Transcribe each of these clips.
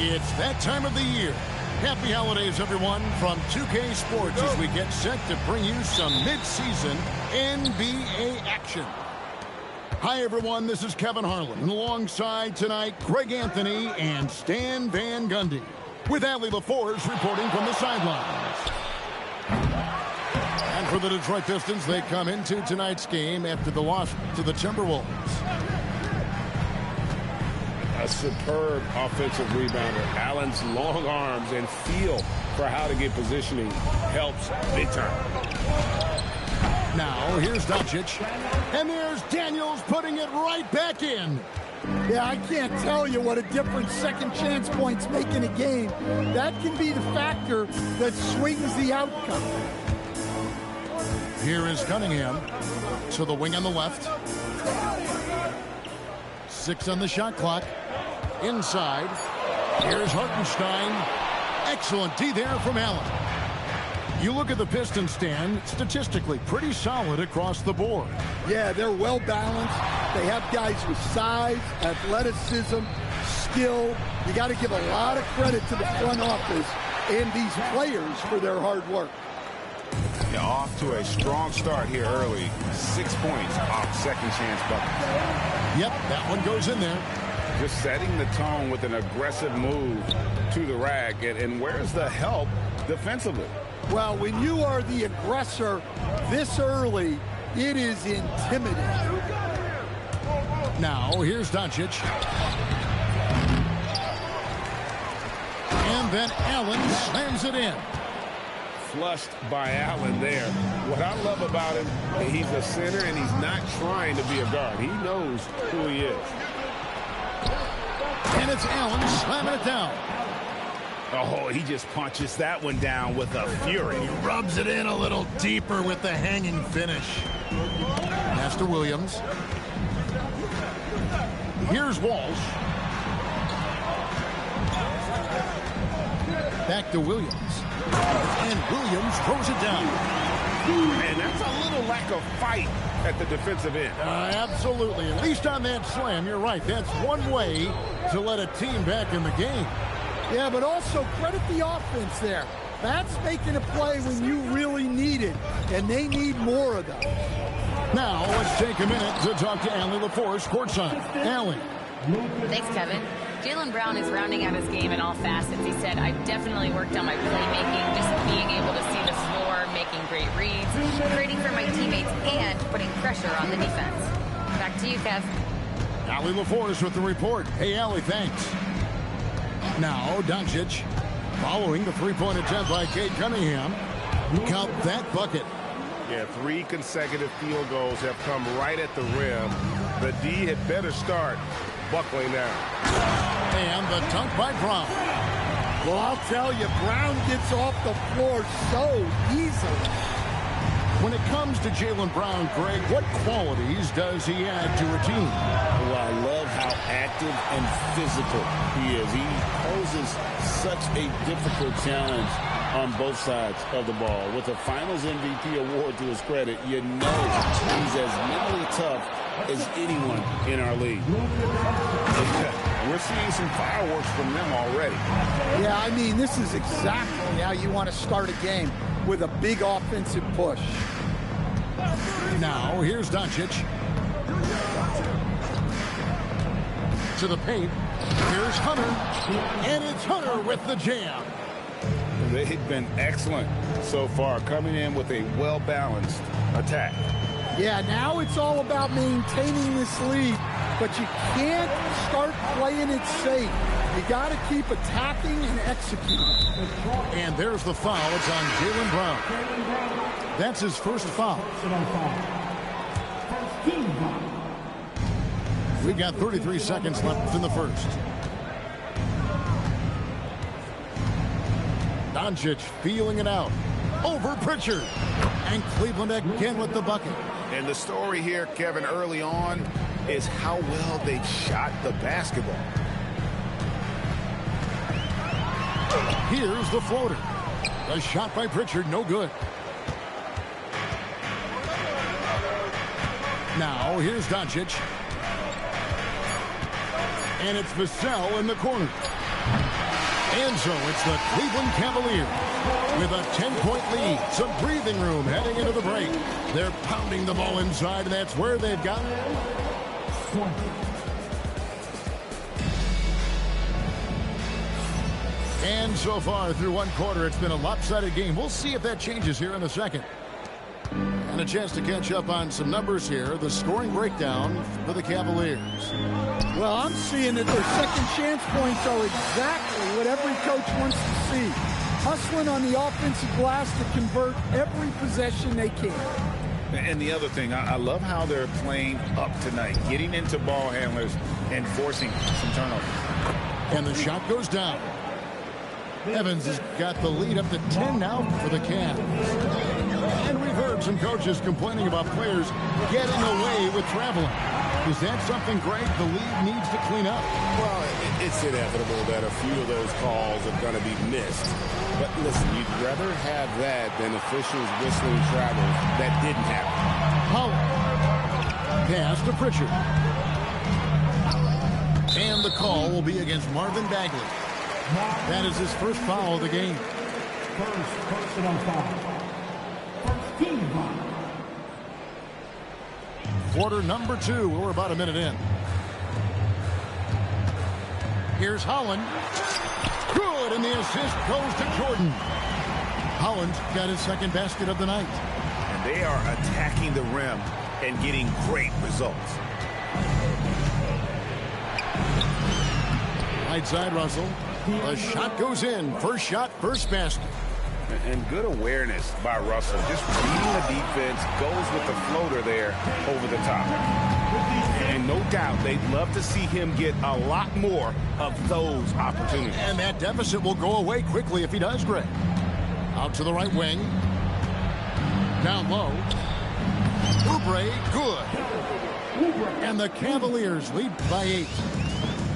It's that time of the year. Happy holidays, everyone, from 2K Sports as we get set to bring you some mid-season NBA action. Hi, everyone. This is Kevin Harlan. And alongside tonight, Greg Anthony and Stan Van Gundy. With Allie LaForge reporting from the sidelines. And for the Detroit Pistons, they come into tonight's game after the loss to the Timberwolves. A superb offensive rebounder. Allen's long arms and feel for how to get positioning helps big time. Now, here's Doncic. And there's Daniels putting it right back in. Yeah, I can't tell you what a difference second chance points make in a game. That can be the factor that swings the outcome. Here is Cunningham to the wing on the left. 6 on the shot clock. Inside. Here's Hartenstein. Excellent D there from Allen. You look at the Pistons stand, statistically pretty solid across the board. Yeah, they're well balanced. They have guys with size, athleticism, skill. You got to give a lot of credit to the front office and these players for their hard work. Yeah, off to a strong start here early. 6 points off second chance bucket. Yep, that one goes in there. Just setting the tone with an aggressive move to the rack. And where's the help defensively? Well, when you are the aggressor this early, it is intimidating. Now, here's Doncic. And then Allen slams it in. Flushed by Allen there. What I love about him, he's a center and he's not trying to be a guard. He knows who he is. And it's Allen slamming it down. Oh, he just punches that one down with a fury. He rubs it in a little deeper with the hanging finish. Pass to Williams. Here's Walsh. Back to Williams. And Williams throws it down. Man, that's a little lack of fight at the defensive end. Absolutely. At least on that slam, you're right. That's one way to let a team back in the game. Yeah, but also credit the offense there. That's making a play when you really need it, and they need more of those. Now, let's take a minute to talk to Allie LaForge courtside. Allie. Thanks, Kevin. Jaylen Brown is rounding out his game in all facets. He said, I've definitely worked on my playmaking, just being able to see the floor, making great reads, creating for my teammates, and putting pressure on the defense. Back to you, Kev. Allie LaForge with the report. Hey, Allie, thanks. Now, Doncic, following the three-point attempt by Cade Cunningham. Count that bucket. Yeah, 3 consecutive field goals have come right at the rim. The D had better start buckling down. And the dunk by Brown. Well, I'll tell you, Brown gets off the floor so easily. When it comes to Jaylen Brown, Greg, what qualities does he add to a team? Well, I love how active and physical he is. He poses such a difficult challenge on both sides of the ball. With a Finals MVP award to his credit, you know he's as mentally tough as anyone in our league. We're seeing some fireworks from them already. Yeah, I mean, this is exactly how you want to start a game, with a big offensive push. Now, here's Doncic. To the paint. Here's Hunter. And it's Hunter with the jam. They've been excellent so far, coming in with a well-balanced attack. Yeah, now it's all about maintaining this lead, but you can't start playing it safe. You got to keep attacking and executing. And there's the foul. It's on Jaylen Brown. That's his first foul. We got 33 seconds left in the first. Doncic feeling it out. Over Pritchard. And Cleveland again with the bucket. And the story here, Kevin, early on is how well they shot the basketball. Here's the floater. The shot by Pritchard, no good. Now, here's Doncic. And it's Vassell in the corner. And so it's the Cleveland Cavaliers with a 10-point lead. Some breathing room heading into the break. They're pounding the ball inside, and that's where they've got it. And so far through one quarter, it's been a lopsided game. We'll see if that changes here in the second. And a chance to catch up on some numbers here. The scoring breakdown for the Cavaliers. Well, I'm seeing that their second chance points are exactly what every coach wants to see. Hustling on the offensive glass to convert every possession they can. And the other thing, I love how they're playing up tonight, getting into ball handlers and forcing some turnovers. And the shot goes down. Evans has got the lead up to 10 now for the Cavs. And we've heard some coaches complaining about players getting away with traveling. Is that something, Greg, the league needs to clean up? Well, it's inevitable that a few of those calls are going to be missed. But listen, you'd rather have that than officials whistling travel that didn't happen. Howard. Pass to Pritchard. And the call will be against Marvin Bagley. That is his first foul of the game. First personal foul. First team foul. Quarter number 2. We're about a minute in. Here's Holland. Good, and the assist goes to Jordan. Holland's got his second basket of the night. And they are attacking the rim and getting great results. Right side, Russell. The shot goes in. First shot, first basket. And good awareness by Russell. Just reading the defense, goes with the floater there over the top. And no doubt they'd love to see him get a lot more of those opportunities. And that deficit will go away quickly if he does, Greg. Out to the right wing. Down low. Oubre, good. And the Cavaliers lead by 8.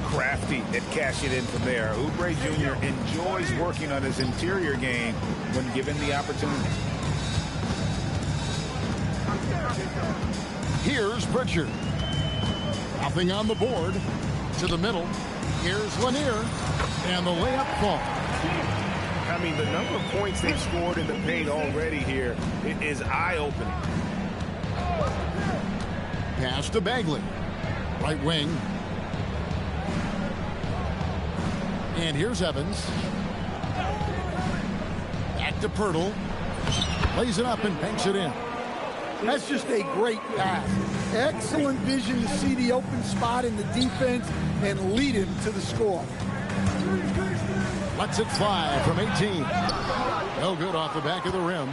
Crafty at cashing in from there. Oubre Jr. enjoys working on his interior game when given the opportunity. Here's Pritchard. Nothing on the board. To the middle. Here's Lanier. And the layup fall. I mean, the number of points they've scored in the paint already here is eye-opening. Pass to Bagley. Right wing. And here's Evans. Back to Pirtle. Lays it up and banks it in. That's just a great pass. Excellent vision to see the open spot in the defense and lead him to the score. Lets it fly from 18. No good off the back of the rim.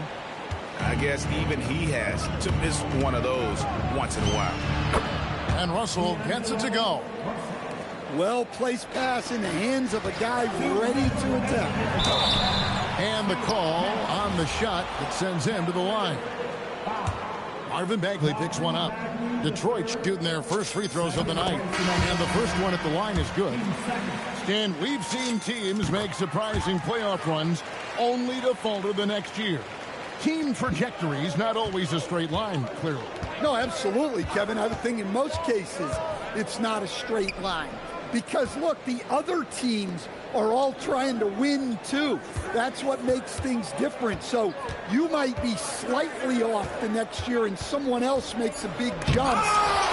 I guess even he has to miss one of those once in a while. And Russell gets it to go. Well-placed pass in the hands of a guy ready to attack. And the call on the shot that sends him to the line. Marvin Bagley picks one up. Detroit shooting their first free throws of the night. And the first one at the line is good. Stan, we've seen teams make surprising playoff runs only to falter the next year. Team trajectory is not always a straight line, clearly. No, absolutely, Kevin. I would think in most cases it's not a straight line. Because, look, the other teams are all trying to win, too. That's what makes things different. So you might be slightly off the next year and someone else makes a big jump,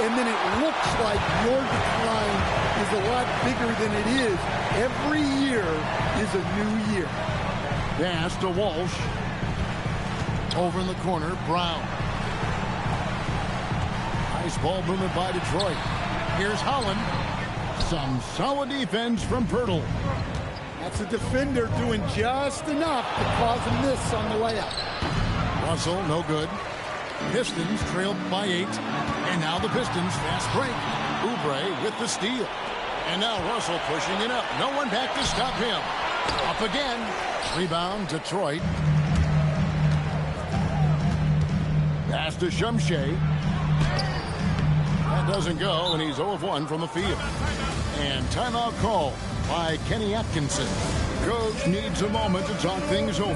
and then it looks like your decline is a lot bigger than it is. Every year is a new year. Pass to Walsh. Over in the corner, Brown. Nice ball movement by Detroit. Here's Holland. Some solid defense from Pirtle. That's a defender doing just enough to cause a miss on the layup. Russell, no good. Pistons trailed by 8. And now the Pistons fast break. Oubre with the steal. And now Russell pushing it up. No one back to stop him. Up again. Rebound, Detroit. Pass to Shumshay. That doesn't go, and he's 0 of 1 from the field. And timeout call by Kenny Atkinson. Coach needs a moment to talk things over.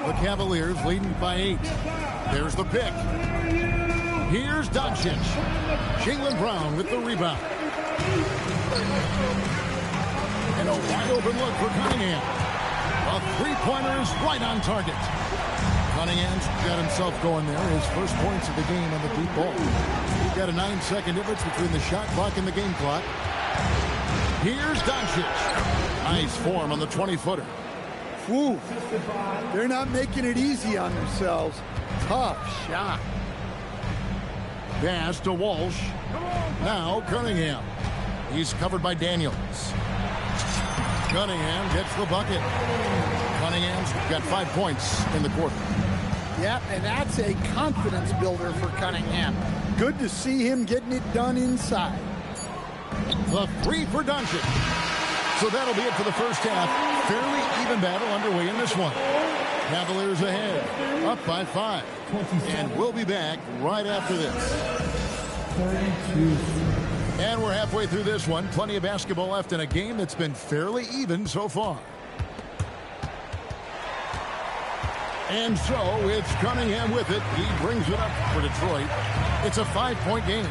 The Cavaliers leading by 8. There's the pick. Here's Doncic. Jaylen Brown with the rebound. And a wide open look for Cunningham. A three-pointer is right on target. Cunningham's got himself going there. His first points of the game on the deep ball. He's got a 9-second difference between the shot clock and the game clock. Here's Doncic. Nice form on the 20-footer. Whew. They're not making it easy on themselves. Tough shot. Pass to Walsh. Now Cunningham. He's covered by Daniels. Cunningham gets the bucket. Cunningham's got 5 points in the quarter. Yep, and that's a confidence builder for Cunningham. Good to see him getting it done inside. The three for Doncic. So that'll be it for the first half. Fairly even battle underway in this one. Cavaliers ahead, up by 5. And we'll be back right after this. 32. And we're halfway through this one. Plenty of basketball left in a game that's been fairly even so far. And so it's Cunningham with it. He brings it up for Detroit. It's a 5-point game.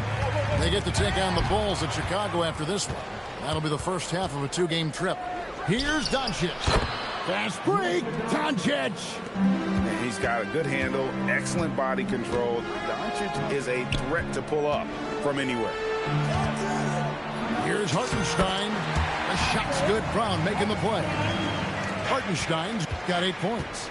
They get to take on the Bulls in Chicago after this one. That'll be the first half of a 2-game trip. Here's Doncic. Fast break. Doncic. He's got a good handle, excellent body control. Doncic is a threat to pull up from anywhere. Here's Hartenstein. The shot's good. Brown making the play. Hartenstein's got 8 points.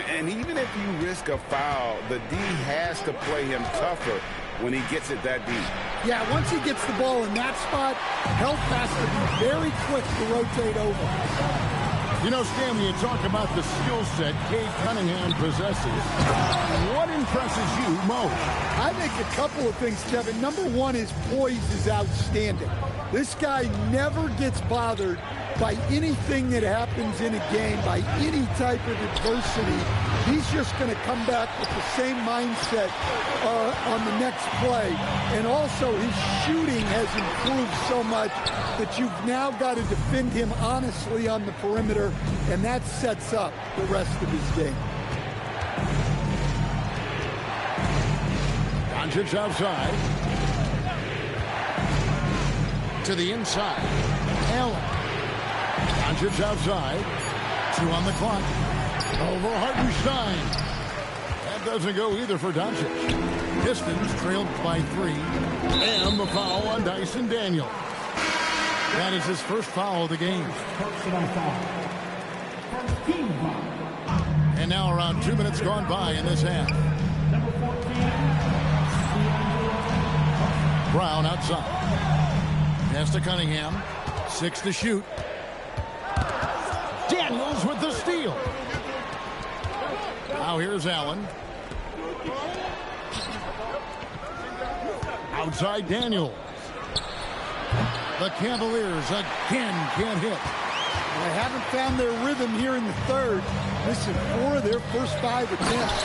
And even if you risk a foul, the D has to play him tougher when he gets it that deep. Yeah, once he gets the ball in that spot, Health has to be very quick to rotate over. You know, Stan, when you talk about the skill set Cade Cunningham possesses, what impresses you most? I think a couple of things, Kevin. Number one, his poise is outstanding. This guy never gets bothered by anything that happens in a game, by any type of adversity. He's just going to come back with the same mindset on the next play. And also, his shooting has improved so much that you've now got to defend him honestly on the perimeter, and that sets up the rest of his game. Doncic outside. To the inside. Allen. Doncic outside. 2 on the clock. Over Hartenstein. That doesn't go either for Doncic. Pistons trailed by 3. And the foul on Dyson Daniels. That is his first foul of the game. Personal foul. First team foul. And now around 2 minutes gone by in this half. Number 14. Brown outside. Pass to Cunningham. 6 to shoot. Daniels with the steal. Now here's Allen. Outside Daniels. The Cavaliers again can't hit. They haven't found their rhythm here in the third. Missing 4 of their first 5 attempts.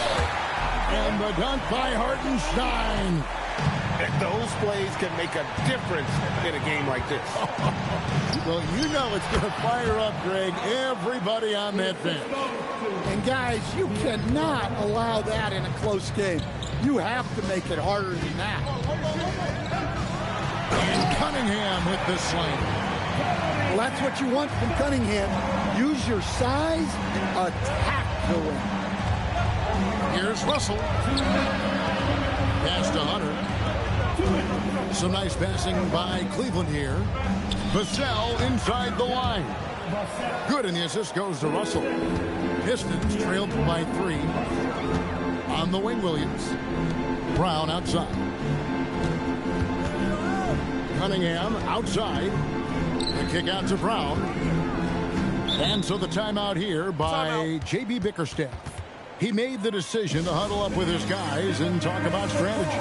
And the dunk by Hartenstein. And those plays can make a difference in a game like this. Well, you know it's going to fire up, Greg, everybody on that bench. And guys, you cannot allow that in a close game. You have to make it harder than that. And Cunningham with the slam. Well, that's what you want from Cunningham. Use your size, attack the rim. Here's Russell. Pass to Hunter. Some nice passing by Cleveland here. Vassell inside the line. Good, and the assist goes to Russell. Pistons trailed by 3. On the wing, Williams. Brown outside. Cunningham outside. The kick out to Brown. And so the timeout here by J.B. Bickerstaff. He made the decision to huddle up with his guys and talk about strategy.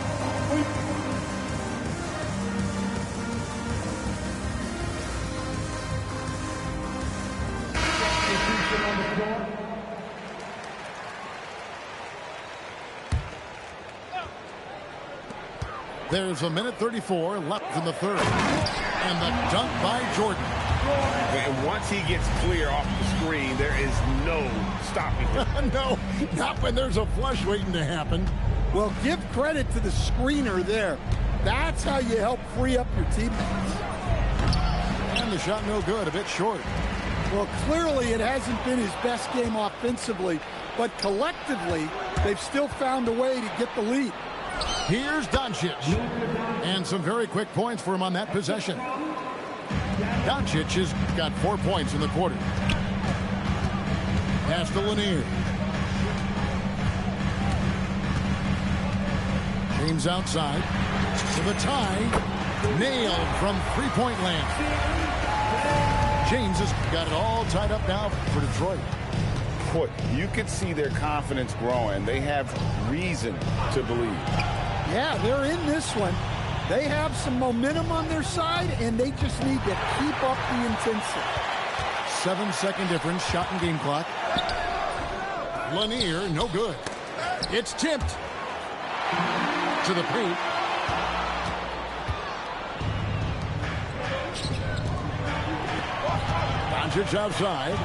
There's a minute 34 left in the third. And the dunk by Jordan. And once he gets clear off the screen, there is no stopping him. No, not when there's a flush waiting to happen. Well, give credit to the screener there. That's how you help free up your teammates. And the shot no good, a bit short. Well, clearly it hasn't been his best game offensively, but collectively, they've still found a way to get the lead. Here's Doncic. And some very quick points for him on that possession. Doncic has got 4 points in the quarter. Pass to Lanier. James outside. To the tie. Nailed from three-point land. James has got it all tied up now for Detroit. Boy, you could see their confidence growing. They have reason to believe. Yeah, they're in this one. They have some momentum on their side, and they just need to keep up the intensity. 7-second difference, shot and game clock. Lanier, no good. It's tipped to the paint. Doncic outside.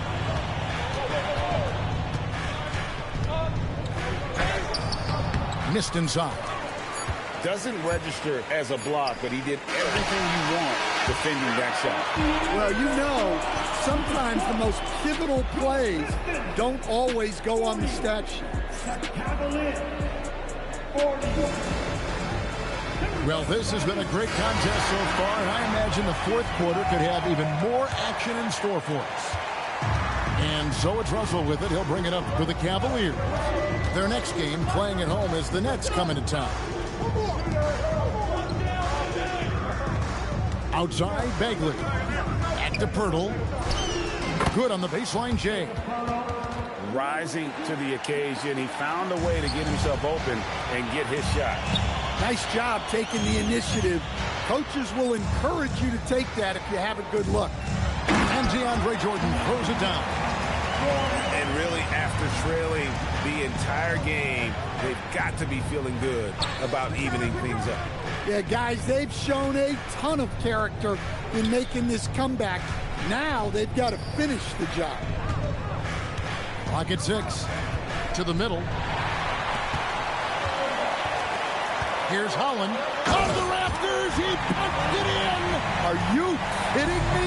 Missed inside. Doesn't register as a block, but he did everything you want defending that shot. Well, you know, sometimes the most pivotal plays don't always go on the stat sheet. Well, this has been a great contest so far, and I imagine the fourth quarter could have even more action in store for us. And so it's Russell with it. He'll bring it up for the Cavaliers. Their next game, playing at home, is the Nets coming to town. Outside, Bagley. Back to Pirtle. Good on the baseline, Jay. Rising to the occasion, he found a way to get himself open and get his shot. Nice job taking the initiative. Coaches will encourage you to take that if you have a good look. And DeAndre Jordan throws it down. And really, after trailing the entire game, they've got to be feeling good about evening things up. Yeah, guys, they've shown a ton of character in making this comeback. Now they've got to finish the job. Clock at 6. To the middle. Here's Holland. Out of the rafters, he pumped it in. Are you kidding me?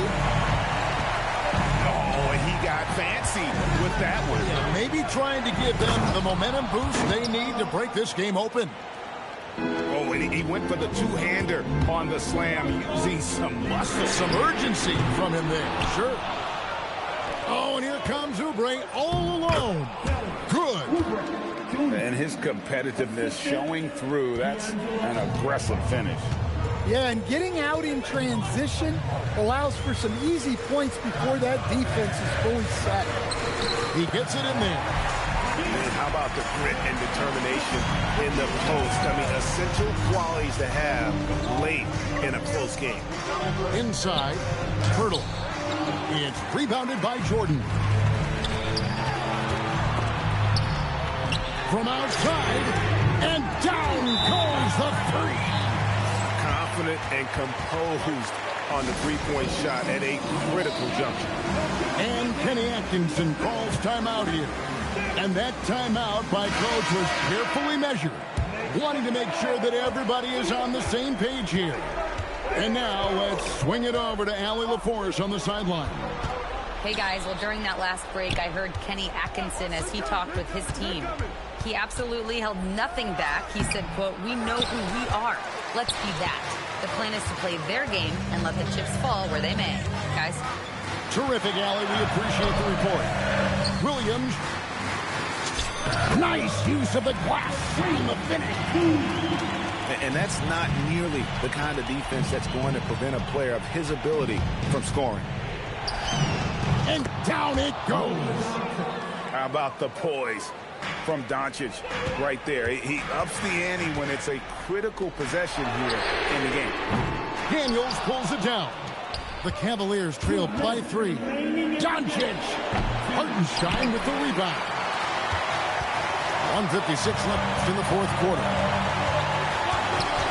Oh, and he got fancy with that one. Yeah, maybe trying to give them the momentum boost they need to break this game open. Oh, and he went for the two-hander on the slam, using some muscle. Some urgency from him there, sure. Oh, and here comes Oubre all alone. Good. And his competitiveness showing through. That's an aggressive finish. Yeah, and getting out in transition allows for some easy points before that defense is fully set. He gets it in there. And how about the grit and determination in the post? I mean, essential qualities to have late in a close game. Inside, Pirtle. It's rebounded by Jordan. From outside, and down goes the three. Confident and composed on the three-point shot at a critical juncture. And Kenny Atkinson calls timeout here. And that timeout by coach was carefully measured, wanting to make sure that everybody is on the same page here. And now let's swing it over to Allie LaForce on the sideline. Hey guys, well during that last break I heard Kenny Atkinson as he talked with his team. He absolutely held nothing back. He said, quote, "We know who we are. Let's be that." The plan is to play their game and let the chips fall where they may. Guys. Terrific, Allie. We appreciate the report. Williams. Nice use of the glass on the finish. And that's not nearly the kind of defense that's going to prevent a player of his ability from scoring. And down it goes. How about the poise from Doncic right there? He ups the ante when it's a critical possession here in the game. Daniels pulls it down. The Cavaliers trail by 3. Doncic. Hartenstein with the rebound. 1:56 left in the fourth quarter.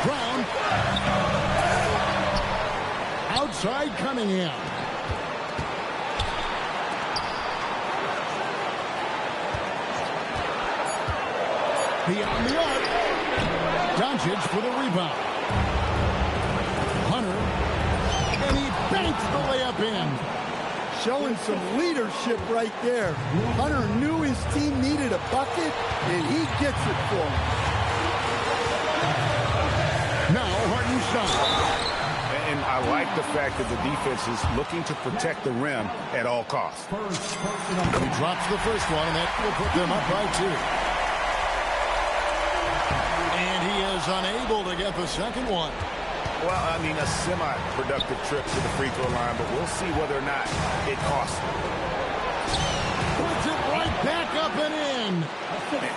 Brown. Outside Cunningham. Beyond the arc. Doncic for the rebound. Hunter. And he banks the layup in. Showing some leadership right there. Hunter knew his team needed a bucket, and he gets it for him. Now Hartenstein. And I like the fact that the defense is looking to protect the rim at all costs. He drops the first one, and that will put them up by 2. And he is unable to get the second one. Well, I mean, a semi-productive trip to the free throw line, but we'll see whether or not it costs him. Puts it right back up and in.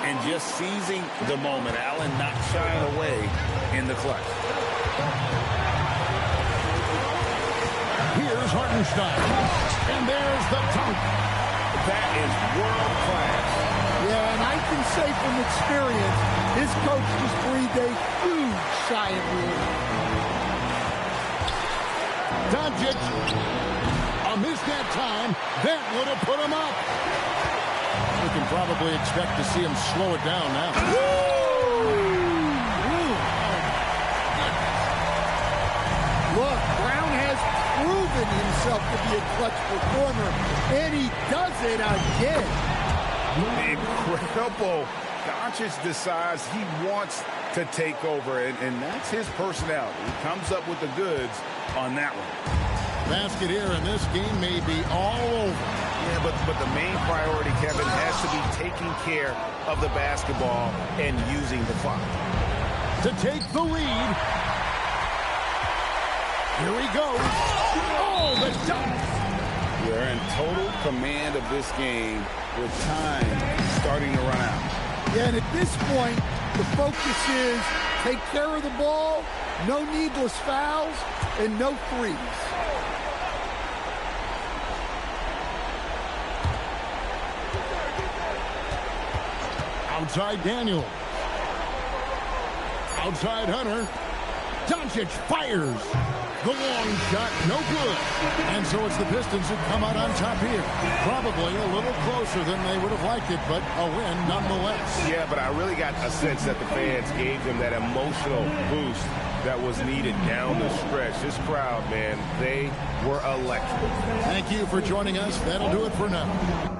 And just seizing the moment. Allen not shying away in the clutch. Here's Hartenstein. And there's the dunk. That is world class. Yeah, and I can say from experience, his coach just breathed a huge sigh of relief. Doncic. A miss that time. That would have put him up. We can probably expect to see him slow it down now. Look, Brown has proven himself to be a clutch performer, and he does it again. Incredible. Doncic decides he wants to take over, and that's his personality. He comes up with the goods on that one. Basket here, and this game may be all over. Yeah, but the main priority, Kevin, has to be taking care of the basketball and using the clock. To take the lead. Here he goes. Oh, the dunk. They're in total command of this game with time starting to run out. Yeah, and at this point, the focus is take care of the ball, no needless fouls, and no threes. Outside Daniels. Outside Hunter. Doncic fires. The long shot, no good. And so it's the Pistons who come out on top here. Probably a little closer than they would have liked it, but a win nonetheless. Yeah, but I really got a sense that the fans gave them that emotional boost that was needed down the stretch. This crowd, man, they were electric. Thank you for joining us. That'll do it for now.